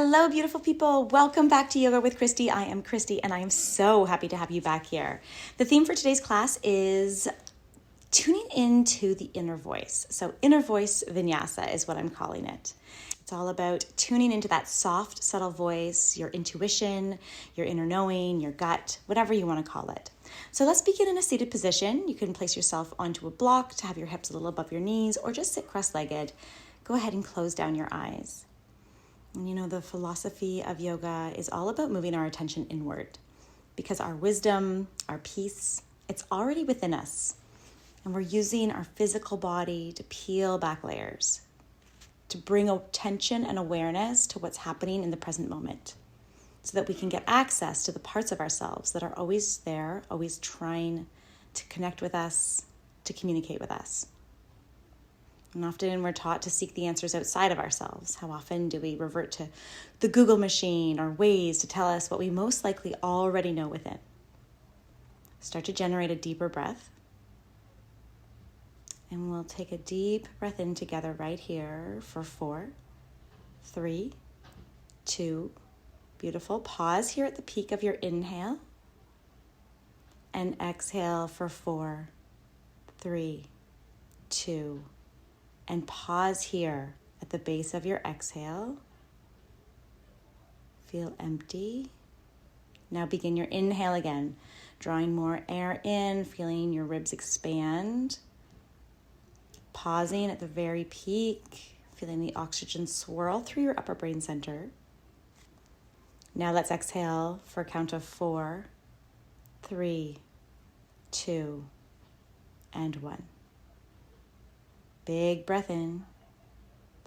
Hello, beautiful people. Welcome back to Yoga with Christy. I am Christy, and I am so happy to have you back here. The theme for today's class is tuning into the inner voice. So inner voice vinyasa is what I'm calling it. It's all about tuning into that soft, subtle voice, your intuition, your inner knowing, your gut, whatever you want to call it. So let's begin in a seated position. You can place yourself onto a block to have your hips a little above your knees, or just sit cross-legged. Go ahead and close down your eyes. And you know, the philosophy of yoga is all about moving our attention inward because our wisdom, our peace, it's already within us. And we're using our physical body to peel back layers, to bring attention and awareness to what's happening in the present moment so that we can get access to the parts of ourselves that are always there, always trying to connect with us, to communicate with us. And often we're taught to seek the answers outside of ourselves. How often do we revert to the Google machine or ways to tell us what we most likely already know within? Start to generate a deeper breath. And we'll take a deep breath in together right here for 4, 3, 2, beautiful. Pause here at the peak of your inhale. And exhale for 4, 3, 2, and pause here at the base of your exhale. Feel empty. Now begin your inhale again, drawing more air in, feeling your ribs expand. Pausing at the very peak, feeling the oxygen swirl through your upper brain center. Now let's exhale for a count of 4, 3, 2, and 1. Big breath in,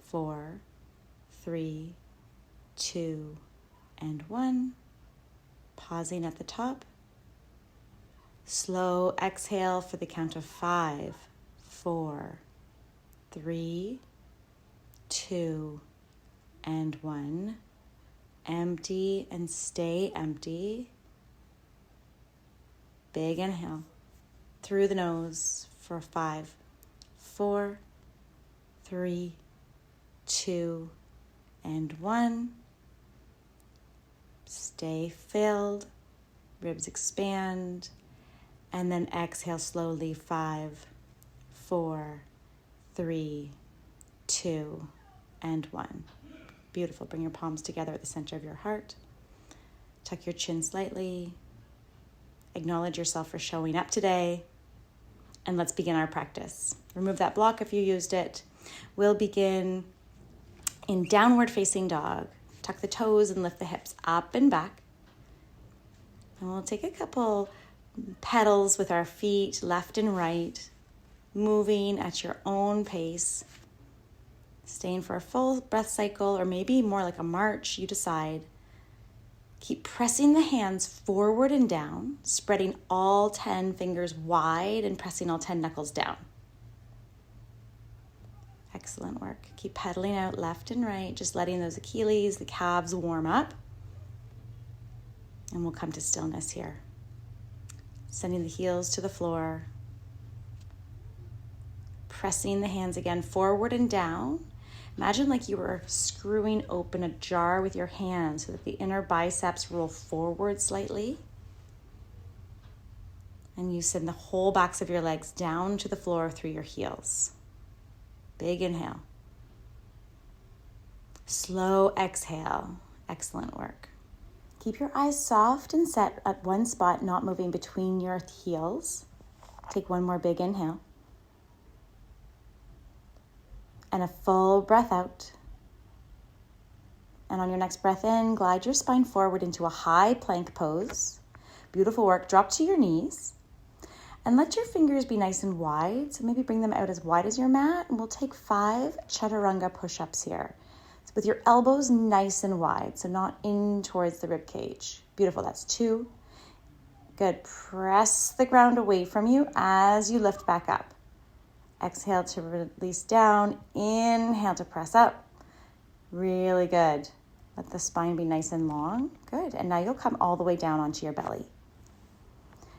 4, 3, 2, and 1. Pausing at the top. Slow exhale for the count of 5, 4, 3, 2, and 1. Empty and stay empty. Big inhale through the nose for 5, 4, 3, 2, and 1. Stay filled, ribs expand, and then exhale slowly, 5, 4, 3, 2, and 1. Beautiful. Bring your palms together at the center of your heart. Tuck your chin slightly. Acknowledge yourself for showing up today. And let's begin our practice. Remove that block if you used it. We'll begin in downward facing dog. Tuck the toes and lift the hips up and back. And we'll take a couple pedals with our feet, left and right, moving at your own pace. Staying for a full breath cycle, or maybe more like a march, you decide. Keep pressing the hands forward and down, spreading all 10 fingers wide and pressing all 10 knuckles down. Excellent work. Keep pedaling out left and right, just letting those Achilles, the calves warm up. And we'll come to stillness here. Sending the heels to the floor. Pressing the hands again forward and down. Imagine like you were screwing open a jar with your hands so that the inner biceps roll forward slightly. And you send the whole backs of your legs down to the floor through your heels. Big inhale. Slow exhale. Excellent work. Keep your eyes soft and set at one spot, not moving between your heels. Take one more big inhale. And a full breath out. And on your next breath in, glide your spine forward into a high plank pose. Beautiful work. Drop to your knees. And let your fingers be nice and wide. So maybe bring them out as wide as your mat. And we'll take 5 chaturanga push-ups here. So with your elbows nice and wide, so not in towards the rib cage. Beautiful. That's 2. Good. Press the ground away from you as you lift back up. Exhale to release down. Inhale to press up. Really good. Let the spine be nice and long. Good. And now you'll come all the way down onto your belly.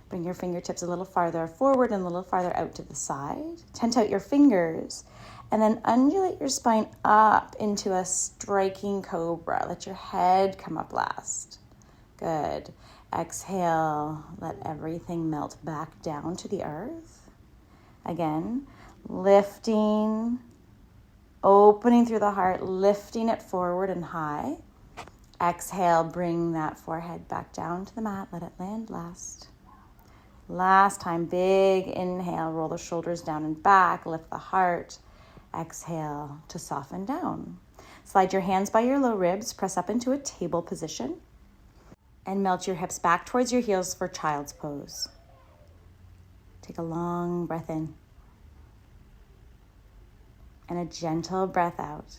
Bring your fingertips a little farther forward and a little farther out to the side. Tent out your fingers And then undulate your spine up into a striking cobra. Let your head come up last. Good. Exhale, let everything melt back down to the earth. Again, lifting, opening through the heart, lifting it forward and high. Exhale, bring that forehead back down to the mat. Let it land last. Last time, big inhale, roll the shoulders down and back, lift the heart. Exhale to soften down. Slide your hands by your low ribs, press up into a table position, and melt your hips back towards your heels for child's pose. Take a long breath in and a gentle breath out.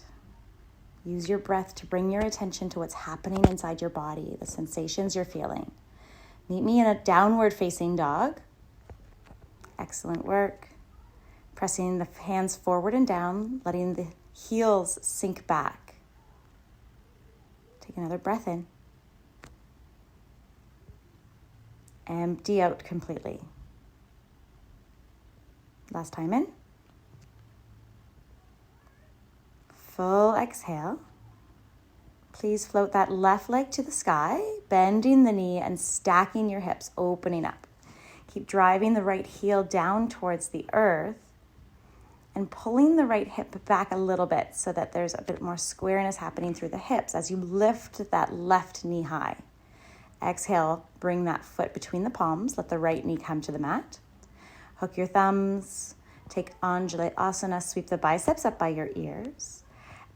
Use your breath to bring your attention to what's happening inside your body, the sensations you're feeling. Meet me in a downward facing dog. Excellent work. Pressing the hands forward and down, letting the heels sink back. Take another breath in. Empty out completely. Last time in. Full exhale. Please float that left leg to the sky, bending the knee and stacking your hips, opening up. Keep driving the right heel down towards the earth and pulling the right hip back a little bit so that there's a bit more squareness happening through the hips as you lift that left knee high. Exhale, bring that foot between the palms. Let the right knee come to the mat. Hook your thumbs. Take Undulate Asana. Sweep the biceps up by your ears.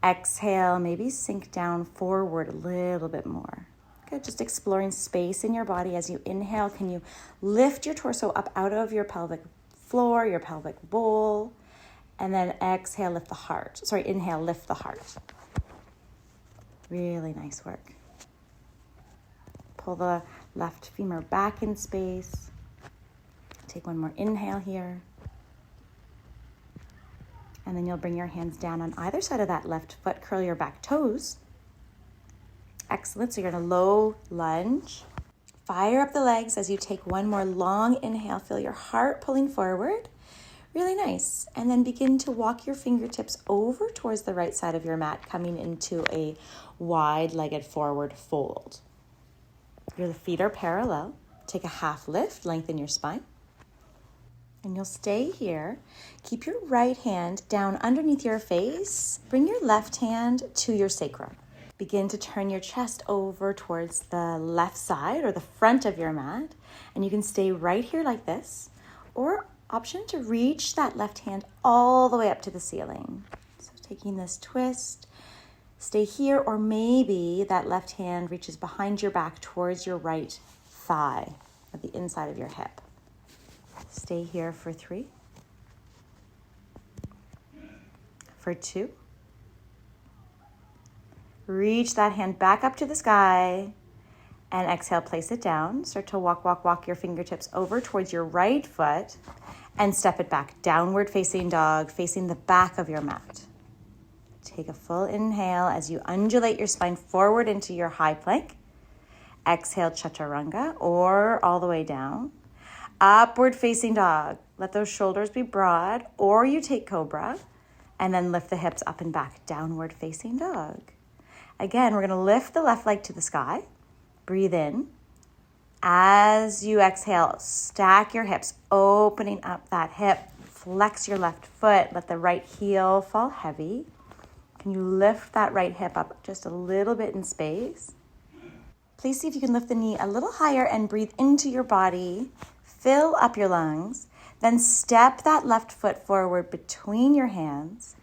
Exhale, maybe sink down forward a little bit more. Good, just exploring space in your body. As you inhale, can you lift your torso up out of your pelvic floor, your pelvic bowl, and then exhale, lift the heart. Inhale, lift the heart. Really nice work. Pull the left femur back in space. Take one more inhale here. And then you'll bring your hands down on either side of that left foot. Curl your back toes. Excellent. So you're in a low lunge. Fire up the legs as you take one more long inhale. Feel your heart pulling forward. Really nice. And then begin to walk your fingertips over towards the right side of your mat, coming into a wide-legged forward fold. Your feet are parallel. Take a half lift, lengthen your spine. And you'll stay here. Keep your right hand down underneath your face. Bring your left hand to your sacrum. Begin to turn your chest over towards the left side or the front of your mat. And you can stay right here like this. Or option to reach that left hand all the way up to the ceiling. So taking this twist, stay here, or maybe that left hand reaches behind your back towards your right thigh at the inside of your hip. Stay here for 3, for 2. Reach that hand back up to the sky and exhale, place it down. Start to walk your fingertips over towards your right foot and step it back. Downward facing dog, facing the back of your mat. Take a full inhale as you undulate your spine forward into your high plank. Exhale, chaturanga, or all the way down. Upward facing dog. Let those shoulders be broad, or you take cobra, and then lift the hips up and back. Downward facing dog. Again, we're going to lift the left leg to the sky. Breathe in. As you exhale, stack your hips, opening up that hip. Flex your left foot. Let the right heel fall heavy. Can you lift that right hip up just a little bit in space? Please see if you can lift the knee a little higher and breathe into your body. Fill up your lungs. Then step that left foot forward between your hands.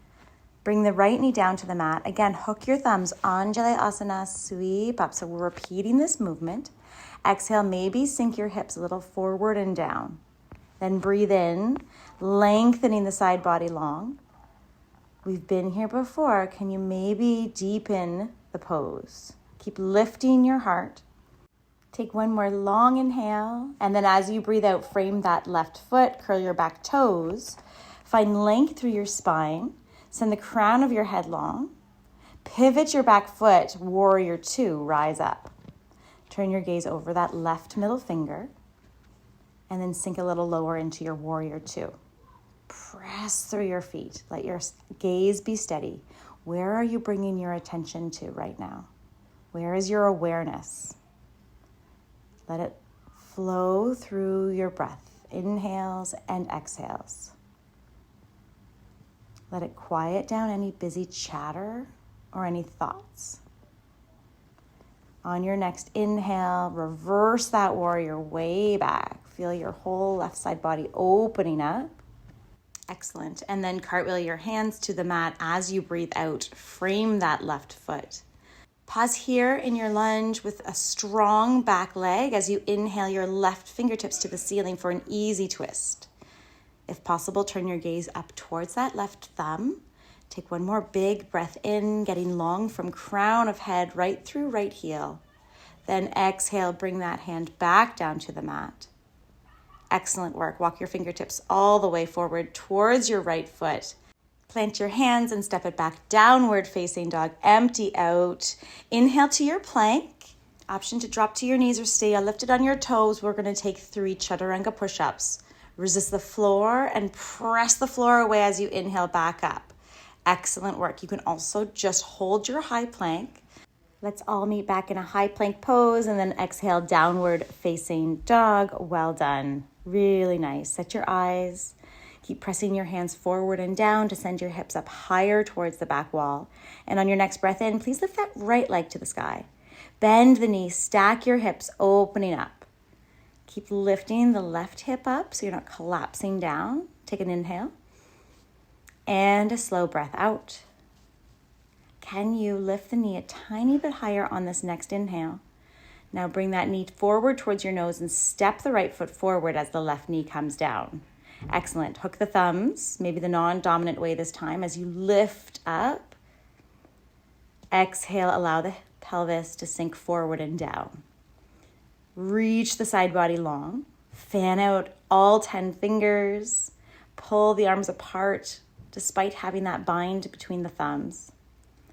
Bring the right knee down to the mat. Again, hook your thumbs. Undulate Asana, sweep up. So we're repeating this movement. Exhale, maybe sink your hips a little forward and down. Then breathe in, lengthening the side body long. We've been here before. Can you maybe deepen the pose? Keep lifting your heart. Take one more long inhale. And then as you breathe out, frame that left foot, curl your back toes. Find length through your spine. Send the crown of your head long. Pivot your back foot, warrior 2, rise up. Turn your gaze over that left middle finger. And then sink a little lower into your warrior 2. Press through your feet. Let your gaze be steady. Where are you bringing your attention to right now? Where is your awareness? Let it flow through your breath, inhales and exhales. Let it quiet down any busy chatter or any thoughts. On your next inhale, reverse that warrior way back. Feel your whole left side body opening up. Excellent. And then cartwheel your hands to the mat as you breathe out. Frame that left foot. Pause here in your lunge with a strong back leg as you inhale your left fingertips to the ceiling for an easy twist. If possible, turn your gaze up towards that left thumb. Take one more big breath in, getting long from crown of head right through right heel. Then exhale, bring that hand back down to the mat. Excellent work. Walk your fingertips all the way forward towards your right foot. Plant your hands and step it back, downward facing dog. Empty out. Inhale to your plank. Option to drop to your knees or stay lifted on your toes. We're going to take 3 chaturanga push-ups. Resist the floor and press the floor away as you inhale back up. Excellent work. You can also just hold your high plank. Let's all meet back in a high plank pose and then exhale, downward facing dog. Well done. Really nice. Set your eyes. Keep pressing your hands forward and down to send your hips up higher towards the back wall. And on your next breath in, please lift that right leg to the sky. Bend the knees, stack your hips, opening up. Keep lifting the left hip up so you're not collapsing down. Take an inhale and a slow breath out. Can you lift the knee a tiny bit higher on this next inhale? Now bring that knee forward towards your nose and step the right foot forward as the left knee comes down. Excellent. Hook the thumbs, maybe the non-dominant way this time as you lift up. Exhale, allow the pelvis to sink forward and down. Reach the side body long. Fan out all 10 fingers. Pull the arms apart despite having that bind between the thumbs.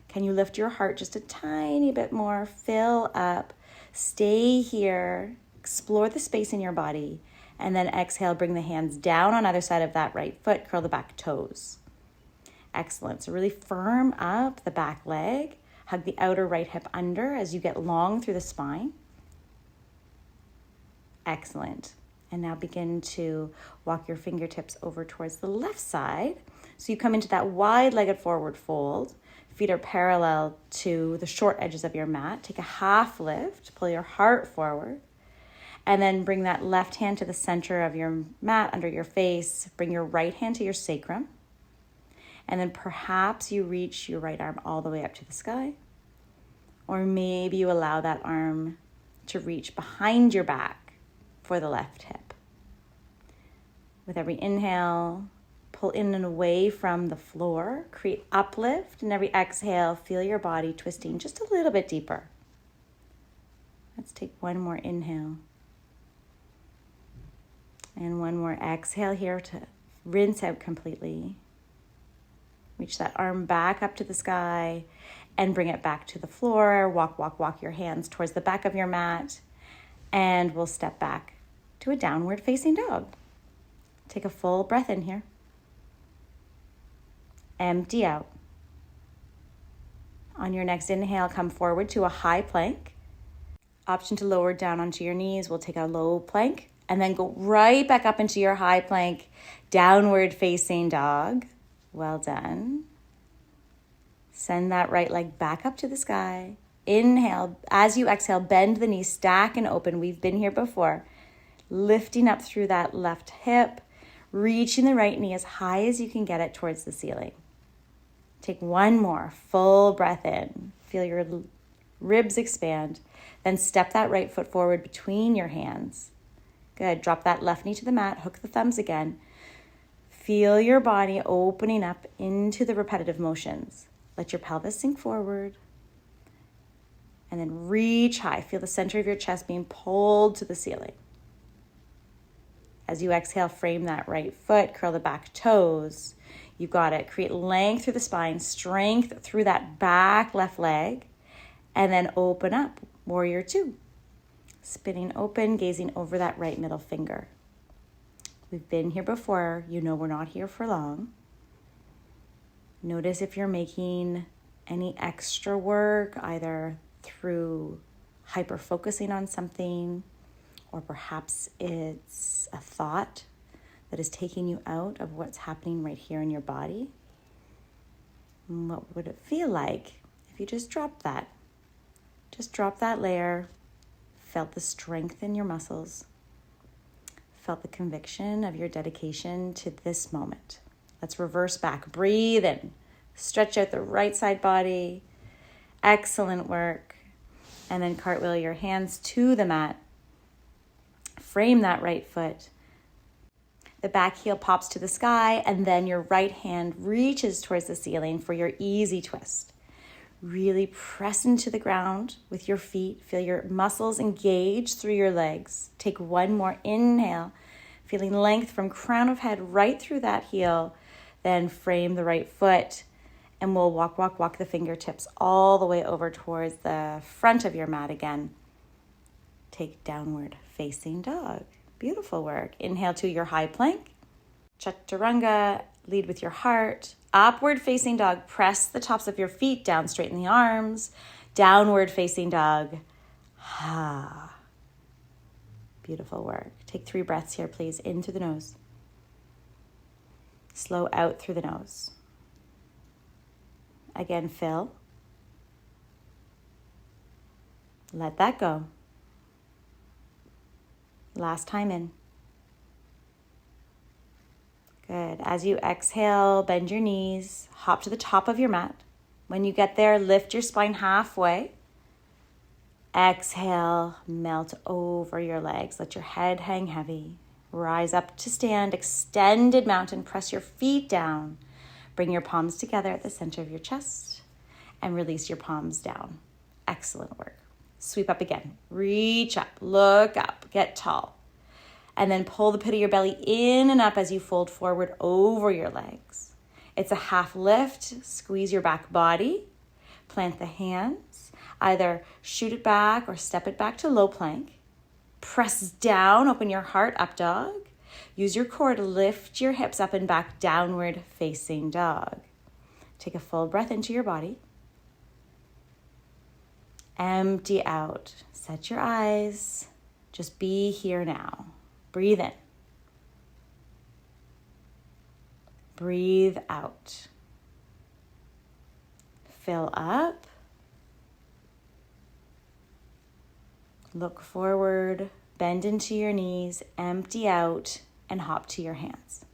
Can you lift your heart just a tiny bit more? Fill up. Stay here. Explore the space in your body. And then exhale, bring the hands down on either side of that right foot. Curl the back toes. Excellent. So really firm up the back leg. Hug the outer right hip under as you get long through the spine. Excellent. And now begin to walk your fingertips over towards the left side. So you come into that wide-legged forward fold. Feet are parallel to the short edges of your mat. Take a half lift. Pull your heart forward. And then bring that left hand to the center of your mat under your face. Bring your right hand to your sacrum. And then perhaps you reach your right arm all the way up to the sky. Or maybe you allow that arm to reach behind your back for the left hip. With every inhale, pull in and away from the floor. Create uplift. And every exhale, feel your body twisting just a little bit deeper. Let's take one more inhale. And one more exhale here to rinse out completely. Reach that arm back up to the sky and bring it back to the floor. Walk your hands towards the back of your mat. And we'll step back to a downward facing dog. Take a full breath in here. Empty out. On your next inhale, come forward to a high plank. Option to lower down onto your knees. We'll take a low plank. And then go right back up into your high plank, downward facing dog. Well done. Send that right leg back up to the sky. Inhale. As you exhale, bend the knees, stack and open. We've been here before. Lifting up through that left hip, reaching the right knee as high as you can get it towards the ceiling. Take one more full breath in. Feel your ribs expand. Then step that right foot forward between your hands. Good. Drop that left knee to the mat. Hook the thumbs again. Feel your body opening up into the repetitive motions. Let your pelvis sink forward. And then reach high. Feel the center of your chest being pulled to the ceiling. As you exhale, frame that right foot. Curl the back toes. You got it. Create length through the spine. Strength through that back left leg. And then open up. Warrior two. Spinning open, gazing over that right middle finger. We've been here before. You know we're not here for long. Notice if you're making any extra work, either through hyper-focusing on something, or perhaps it's a thought that is taking you out of what's happening right here in your body. And what would it feel like if you just dropped that? Just drop that layer, felt the strength in your muscles, felt the conviction of your dedication to this moment. Let's reverse back. Breathe in. Stretch out the right side body. Excellent work. And then cartwheel your hands to the mat. Frame that right foot. The back heel pops to the sky, and then your right hand reaches towards the ceiling for your easy twist. Really press into the ground with your feet. Feel your muscles engage through your legs. Take one more inhale, feeling length from crown of head right through that heel. Then frame the right foot, and we'll walk the fingertips all the way over towards the front of your mat again. Take downward facing dog. Beautiful work. Inhale to your high plank. Chaturanga, lead with your heart. Upward facing dog. Press the tops of your feet down, straighten the arms. Downward facing dog. Ha. Beautiful work. Take 3 breaths here, please. In through the nose. Slow out through the nose. Again, fill. Let that go. Last time in. Good. As you exhale, bend your knees, hop to the top of your mat. When you get there, lift your spine halfway. Exhale, melt over your legs. Let your head hang heavy. Rise up to stand, extended mountain. Press your feet down. Bring your palms together at the center of your chest and release your palms down. Excellent work. Sweep up again. Reach up, look up, get tall. And then pull the pit of your belly in and up as you fold forward over your legs. It's a half lift. Squeeze your back body. Plant the hands. Either shoot it back or step it back to low plank. Press down, open your heart, up dog. Use your core to lift your hips up and back, downward facing dog. Take a full breath into your body. Empty out. Set your eyes. Just be here now. Breathe in. Breathe out. Fill up. Look forward. Bend into your knees. Empty out and hop to your hands.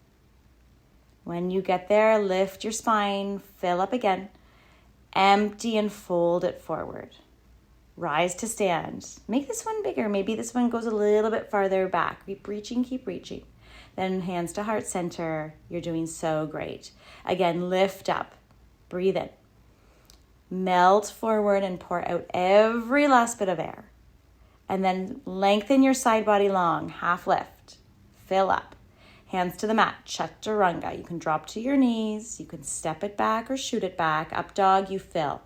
When you get there, lift your spine. Fill up again. Empty and fold it forward. Rise to stand. Make this one bigger. Maybe this one goes a little bit farther back. Keep reaching, keep reaching. Then hands to heart center. You're doing so great. Again, lift up. Breathe in. Melt forward and pour out every last bit of air. And then lengthen your side body long. Half lift. Fill up. Hands to the mat. Chaturanga. You can drop to your knees. You can step it back or shoot it back. Up dog, you fill.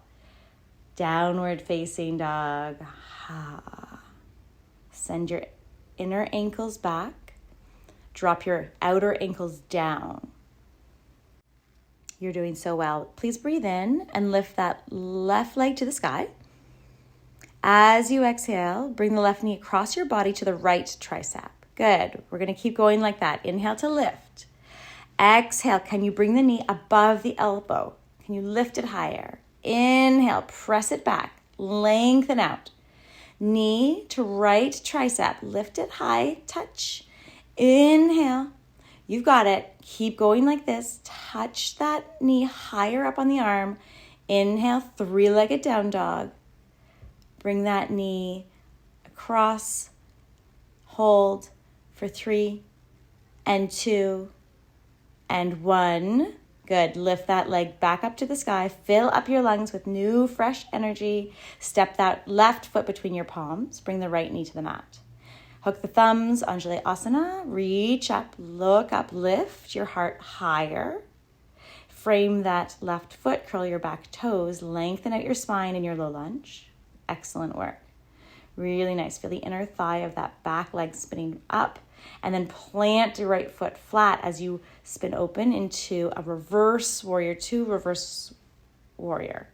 Downward facing dog. Ha. Send your inner ankles back. Drop your outer ankles down. You're doing so well. Please breathe in and lift that left leg to the sky. As you exhale, bring the left knee across your body to the right tricep. Good. We're going to keep going like that. Inhale to lift. Exhale. Can you bring the knee above the elbow? Can you lift it higher? Inhale, press it back, lengthen out. Knee to right tricep, lift it high, touch. Inhale, you've got it. Keep going like this. Touch that knee higher up on the arm. Inhale, 3-legged down dog. Bring that knee across, hold for 3 and 2 and 1. Good. Lift that leg back up to the sky. Fill up your lungs with new, fresh energy. Step that left foot between your palms. Bring the right knee to the mat. Hook the thumbs, Anjali Asana. Reach up, look up, lift your heart higher. Frame that left foot, curl your back toes, lengthen out your spine in your low lunge. Excellent work. Really nice. Feel the inner thigh of that back leg spinning up. And then plant your right foot flat as you spin open into a reverse warrior two, reverse warrior.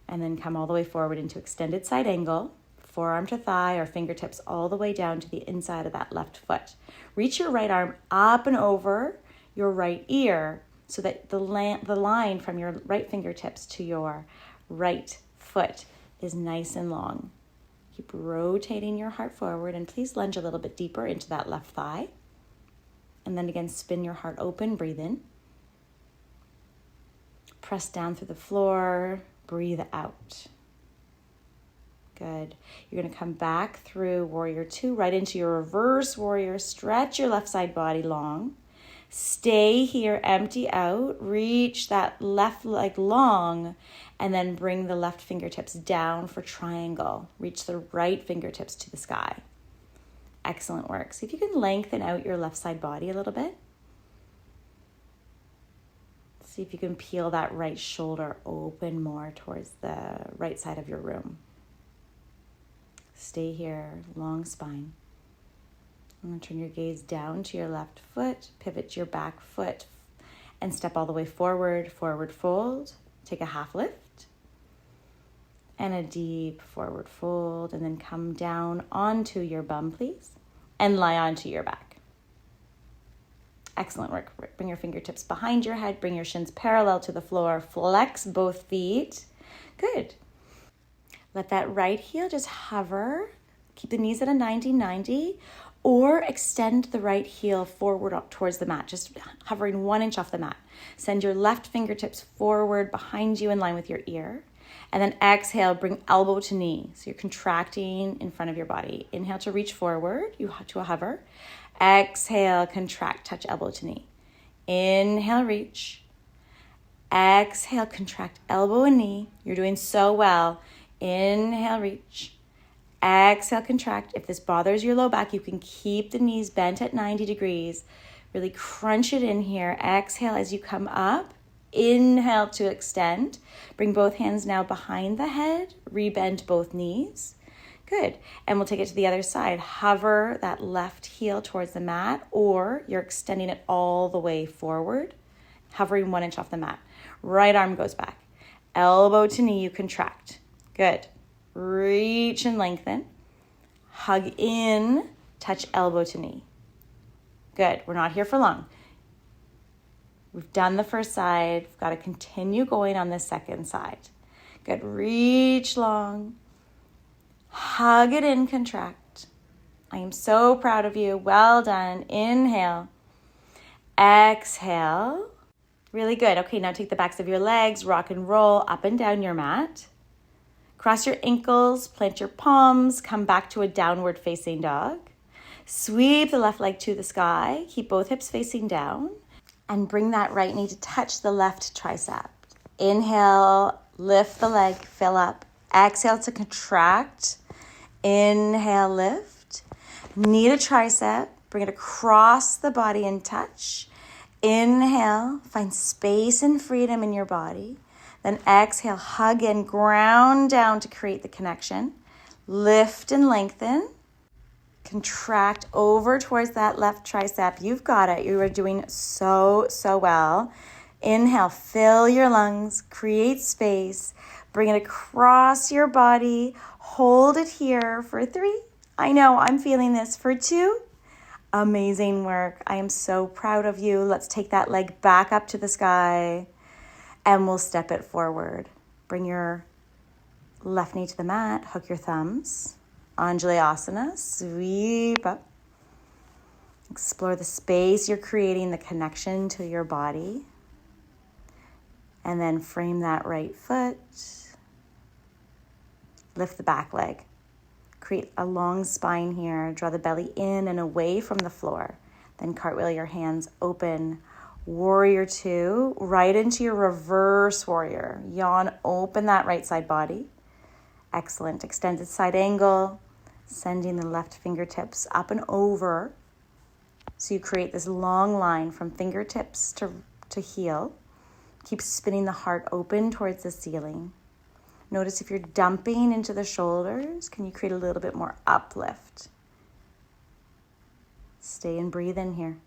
And then come all the way forward into extended side angle, forearm to thigh or fingertips all the way down to the inside of that left foot. Reach your right arm up and over your right ear so that the line from your right fingertips to your right foot is nice and long. Keep rotating your heart forward, and please lunge a little bit deeper into that left thigh. And then again, spin your heart open, breathe in. Press down through the floor, breathe out. Good. You're going to come back through warrior two, right into your reverse warrior. Stretch your left side body long. Stay here, empty out, reach that left leg long, and then bring the left fingertips down for triangle. Reach the right fingertips to the sky. Excellent work. See if you can lengthen out your left side body a little bit. See if you can peel that right shoulder open more towards the right side of your room. Stay here, long spine. I'm going to turn your gaze down to your left foot, pivot your back foot, and step all the way forward, forward fold. Take a half lift and a deep forward fold, and then come down onto your bum, please, and lie onto your back. Excellent work. Bring your fingertips behind your head, bring your shins parallel to the floor, flex both feet. Good. Let that right heel just hover. Keep the knees at a 90-90, or extend the right heel forward up towards the mat, just hovering 1 inch off the mat. Send your left fingertips forward behind you in line with your ear. And then exhale, bring elbow to knee. So you're contracting in front of your body. Inhale to reach forward, you to a hover. Exhale, contract, touch elbow to knee. Inhale, reach. Exhale, contract elbow and knee. You're doing so well. Inhale, reach. Exhale, contract. If this bothers your low back, you can keep the knees bent at 90 degrees. Really crunch it in here. Exhale as you come up. Inhale to extend. Bring both hands now behind the head. Rebend both knees. Good. And we'll take it to the other side. Hover that left heel towards the mat, or you're extending it all the way forward, hovering 1 inch off the mat. Right arm goes back. Elbow to knee, you contract. Good. Reach and lengthen. Hug in, touch elbow to knee. Good. We're not here for long. We've done the first side. We've got to continue going on the second side. Good. Reach long. Hug it in, contract. I am so proud of you. Well done. Inhale. Exhale. Really good. Okay, now take the backs of your legs, rock and roll up and down your mat. Cross your ankles, plant your palms, come back to a downward facing dog. Sweep the left leg to the sky. Keep both hips facing down. And bring that right knee to touch the left tricep. Inhale, lift the leg, fill up. Exhale to contract. Inhale, lift. Knee to tricep. Bring it across the body and touch. Inhale, find space and freedom in your body. Then exhale, hug and ground down to create the connection. Lift and lengthen. Contract over towards that left tricep. You've got it. You are doing so well. Inhale, fill your lungs, create space. Bring it across your body. Hold it here for 3. I know, I'm feeling this for 2. Amazing work. I am so proud of you. Let's take that leg back up to the sky. And we'll step it forward. Bring your left knee to the mat. Hook your thumbs. Anjalayasana. Sweep up. Explore the space you're creating, the connection to your body. And then frame that right foot. Lift the back leg. Create a long spine here. Draw the belly in and away from the floor. Then cartwheel your hands open. Warrior two, right into your reverse warrior. Yawn, open that right side body. Excellent. Extended side angle. Sending the left fingertips up and over. So you create this long line from fingertips to heel. Keep spinning the heart open towards the ceiling. Notice if you're dumping into the shoulders, can you create a little bit more uplift? Stay and breathe in here.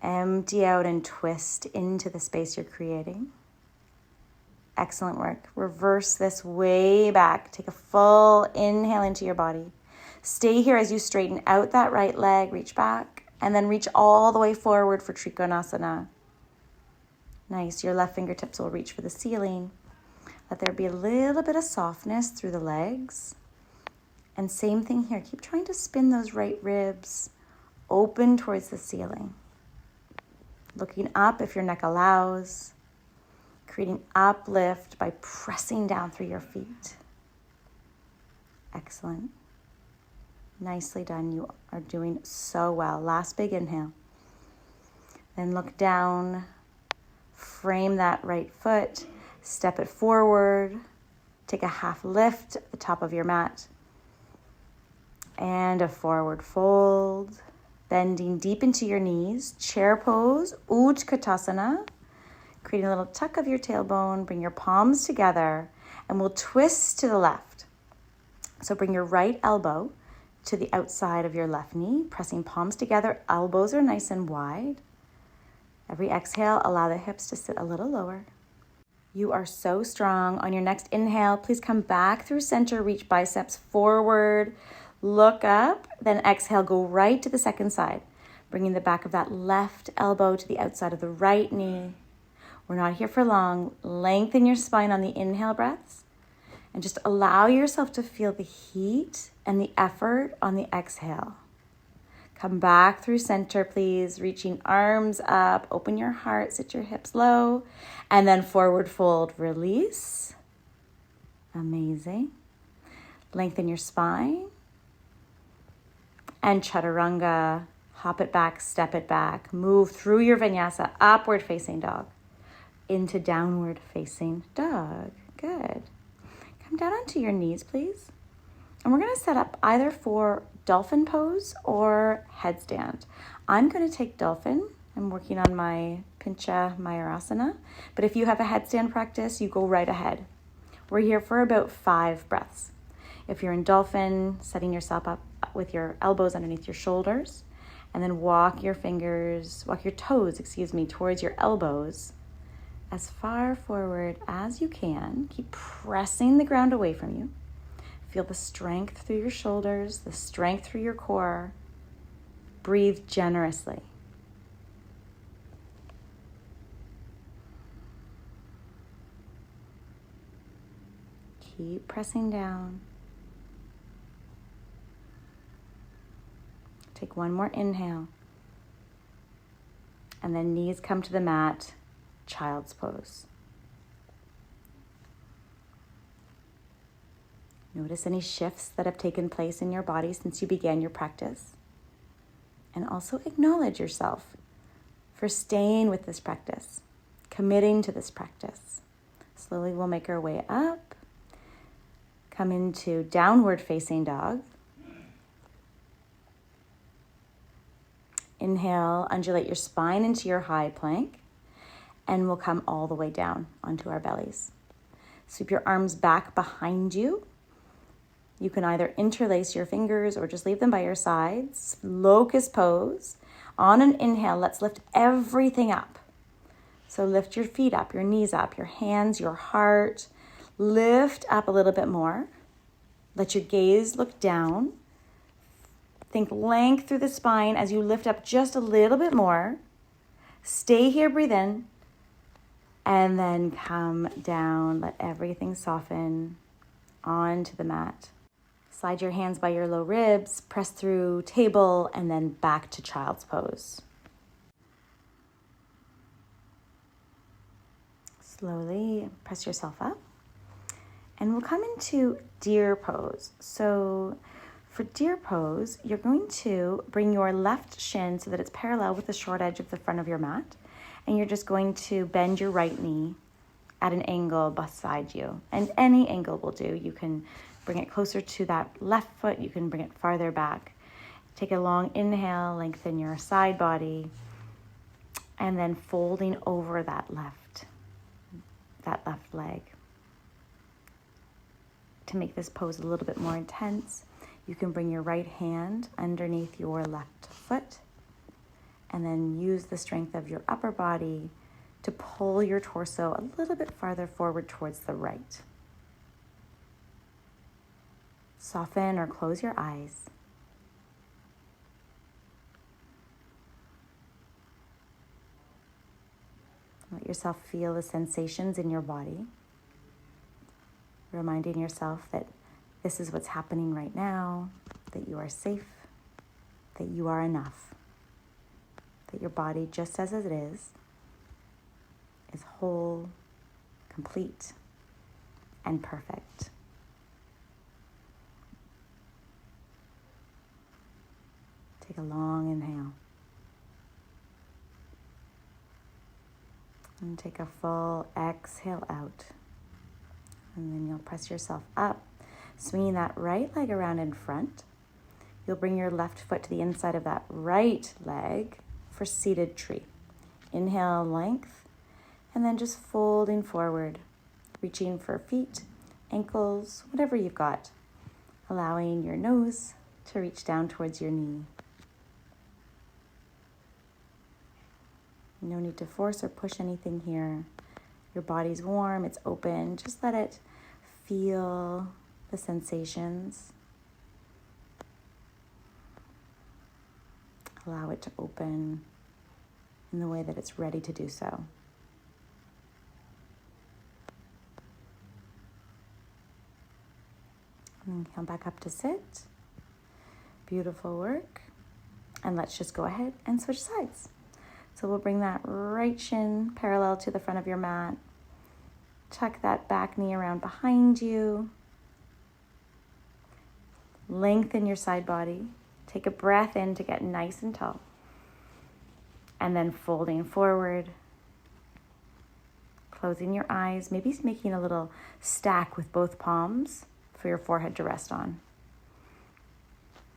Empty out and twist into the space you're creating. Excellent work. Reverse this way back. Take a full inhale into your body. Stay here as you straighten out that right leg, reach back, and then reach all the way forward for Trikonasana. Nice. Your left fingertips will reach for the ceiling. Let there be a little bit of softness through the legs. And same thing here. Keep trying to spin those right ribs open towards the ceiling. Looking up if your neck allows. Creating uplift by pressing down through your feet. Excellent. Nicely done. You are doing so well. Last big inhale. Then look down. Frame that right foot. Step it forward. Take a half lift at the top of your mat. And a forward fold. Bending deep into your knees. Chair pose. Utkatasana. Creating a little tuck of your tailbone. Bring your palms together. And we'll twist to the left. So bring your right elbow to the outside of your left knee. Pressing palms together. Elbows are nice and wide. Every exhale, allow the hips to sit a little lower. You are so strong. On your next inhale, please come back through center. Reach biceps forward. Look up. Then exhale, go right to the second side. Bringing the back of that left elbow to the outside of the right knee. We're not here for long. Lengthen your spine on the inhale breaths. And just allow yourself to feel the heat and the effort on the exhale. Come back through center, please. Reaching arms up. Open your heart. Sit your hips low. And then forward fold. Release. Amazing. Lengthen your spine. And chaturanga. Hop it back. Step it back. Move through your vinyasa. Upward facing dog. Into downward facing dog. Good. Come down onto your knees, please. And we're going to set up either for dolphin pose or headstand. I'm going to take dolphin. I'm working on my Pincha Mayurasana. But if you have a headstand practice, you go right ahead. We're here for about 5 breaths. If you're in dolphin, setting yourself up with your elbows underneath your shoulders, and then walk your toes, towards your elbows as far forward as you can. Keep pressing the ground away from you. Feel the strength through your shoulders, the strength through your core. Breathe generously. Keep pressing down. Take one more inhale. And then knees come to the mat, child's pose. Notice any shifts that have taken place in your body since you began your practice. And also acknowledge yourself for staying with this practice, committing to this practice. Slowly we'll make our way up. Come into downward facing dog. Inhale, undulate your spine into your high plank. And we'll come all the way down onto our bellies. Sweep your arms back behind you. You can either interlace your fingers or just leave them by your sides. Locust pose. On an inhale, let's lift everything up. So lift your feet up, your knees up, your hands, your heart. Lift up a little bit more. Let your gaze look down. Think length through the spine as you lift up just a little bit more. Stay here, breathe in. And then come down. Let everything soften onto the mat. Slide your hands by your low ribs, press through table, and then back to child's pose. Slowly press yourself up. And we'll come into deer pose. So for deer pose, you're going to bring your left shin so that it's parallel with the short edge of the front of your mat. And you're just going to bend your right knee at an angle beside you. And any angle will do. You can bring it closer to that left foot. You can bring it farther back. Take a long inhale, lengthen your side body, and then folding over that left leg. To make this pose a little bit more intense, You can bring your right hand underneath your left foot and then use the strength of your upper body to pull your torso a little bit farther forward towards the right. Soften or close your eyes. Let yourself feel the sensations in your body, reminding yourself that this is what's happening right now, that you are safe, that you are enough, that your body, just as it is whole, complete, and perfect. Take a long inhale. And take a full exhale out. And then you'll press yourself up, swinging that right leg around in front. You'll bring your left foot to the inside of that right leg for seated tree. Inhale, length, and then just folding forward, reaching for feet, ankles, whatever you've got, allowing your nose to reach down towards your knee. No need to force or push anything here. Your body's warm, it's open. Just let it feel the sensations. Allow it to open in the way that it's ready to do so. And then come back up to sit. Beautiful work. And let's just go ahead and switch sides. So we'll bring that right shin parallel to the front of your mat. Tuck that back knee around behind you. Lengthen your side body. Take a breath in to get nice and tall. And then folding forward. Closing your eyes, maybe making a little stack with both palms for your forehead to rest on.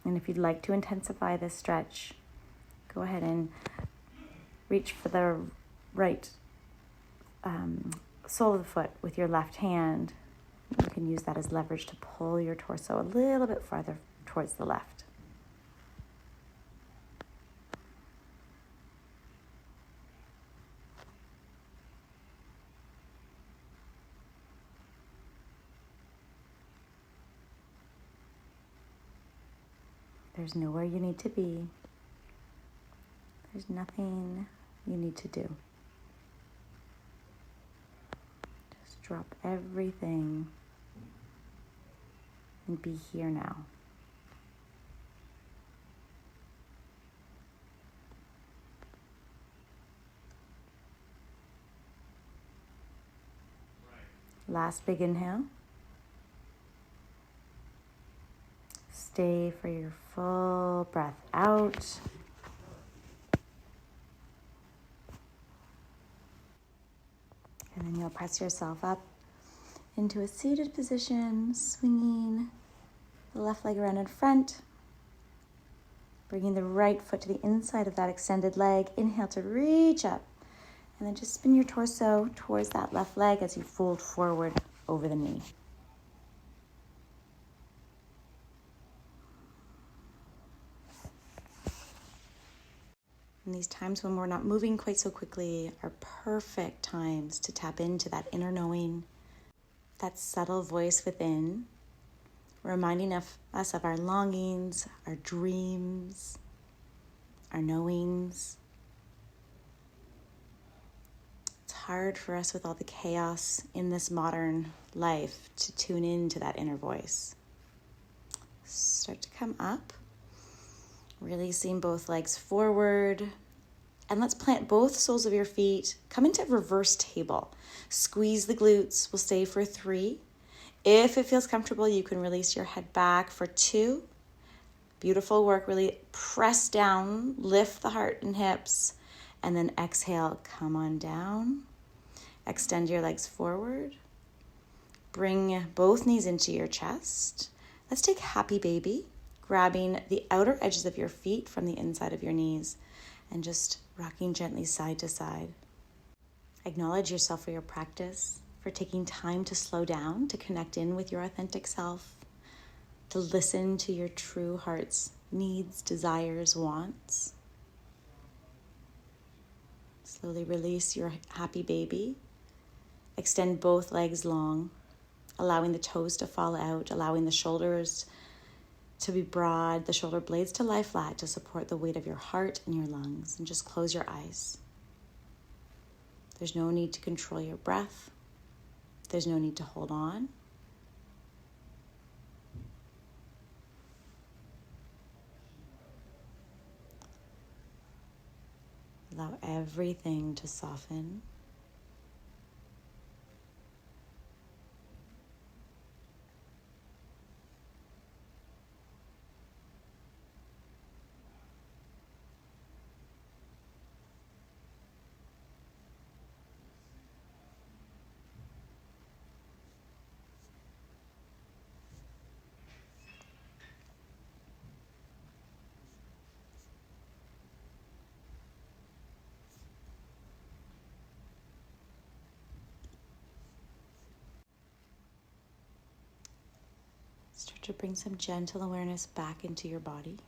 And if you'd like to intensify this stretch, go ahead and reach for the right sole of the foot with your left hand. You can use that as leverage to pull your torso a little bit farther towards the left. There's nowhere you need to be. There's nothing you need to do. Just drop everything and be here now. Last big inhale. Stay for your full breath out. And then you'll press yourself up into a seated position, swinging the left leg around in front, bringing the right foot to the inside of that extended leg. Inhale to reach up, and then just spin your torso towards that left leg as you fold forward over the knee. And these times when we're not moving quite so quickly are perfect times to tap into that inner knowing, that subtle voice within, reminding us of our longings, our dreams, our knowings. It's hard for us with all the chaos in this modern life to tune into that inner voice. Start to come up. Releasing both legs forward. And let's plant both soles of your feet. Come into reverse table. Squeeze the glutes. We'll stay for 3. If it feels comfortable, you can release your head back for 2. Beautiful work. Really press down. Lift the heart and hips. And then exhale. Come on down. Extend your legs forward. Bring both knees into your chest. Let's take happy baby. Grabbing the outer edges of your feet from the inside of your knees and just rocking gently side to side. Acknowledge yourself for your practice, for taking time to slow down, to connect in with your authentic self, to listen to your true heart's needs, desires, wants. Slowly release your happy baby. Extend both legs long, allowing the toes to fall out, allowing the shoulders to be broad, the shoulder blades to lie flat to support the weight of your heart and your lungs. And just close your eyes. There's no need to control your breath. There's no need to hold on. Allow everything to soften. Start to bring some gentle awareness back into your body.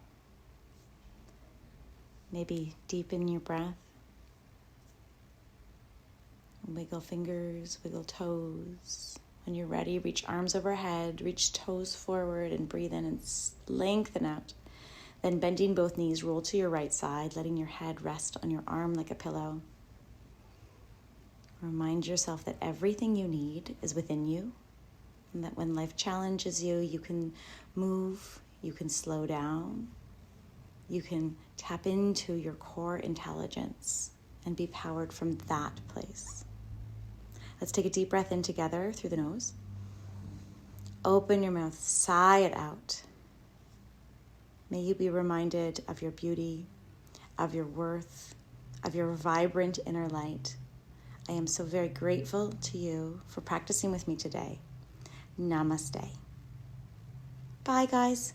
Maybe deepen your breath. Wiggle fingers, wiggle toes. When you're ready, reach arms overhead, reach toes forward and breathe in and lengthen out. Then bending both knees, roll to your right side, letting your head rest on your arm like a pillow. Remind yourself that everything you need is within you, and that when life challenges you, you can move, you can slow down, you can tap into your core intelligence and be powered from that place. Let's take a deep breath in together through the nose. Open your mouth, sigh it out. May you be reminded of your beauty, of your worth, of your vibrant inner light. I am so very grateful to you for practicing with me today. Namaste. Bye, guys.